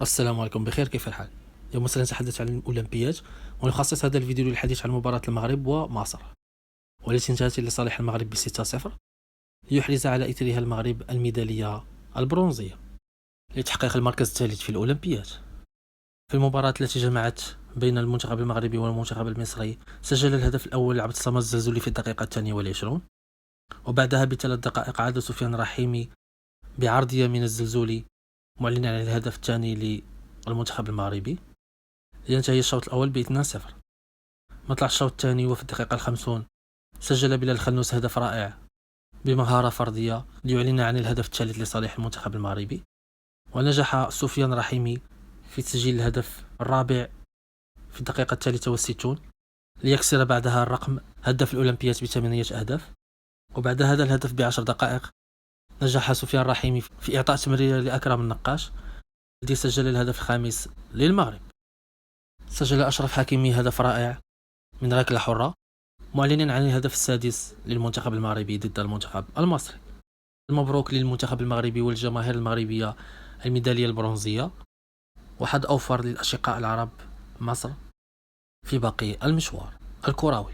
السلام عليكم، بخير، كيف الحال؟ اليوم سنتحدث عن الأولمبياد، ونخصص هذا الفيديو للحديث عن مباراة المغرب ومصر، والتي انتهت لصالح المغرب ب 6-0 ليحرز على إثرها المغرب الميدالية البرونزية لتحقيق المركز الثالث في الأولمبياد. في المباراة التي جمعت بين المنتخب المغربي والمنتخب المصري، سجل الهدف الأول عبد الصمد الزلزولي في الدقيقة 22، وبعدها ب3 دقائق عاد سفيان رحيمي بعرضية من الزلزولي معلنا عن الهدف الثاني للمنتخب المغربي. ينتهي الشوط الأول ب 2-0. مطلع الشوط الثاني وفي الدقيقة 50 سجل بلال خنوس هدف رائع بمهارة فردية ليعلن عن الهدف الثالث لصالح المنتخب المغربي، ونجح سفيان رحيمي في تسجيل الهدف الرابع في الدقيقة 63 ليكسر بعدها الرقم هدف الأولمبياد ب8 أهداف. وبعد هذا الهدف ب10 دقائق نجح سفيان رحيمي في إعطاء تمريرة لأكرم النقاش الذي سجل الهدف الخامس للمغرب. سجل أشرف حكيمي هدف رائع من ركلة حرة معلنا عن الهدف السادس للمنتخب المغربي ضد المنتخب المصري. المبروك للمنتخب المغربي والجماهير المغربية الميدالية البرونزية، وحظ أوفر للأشقاء العرب مصر في باقي المشوار الكروي.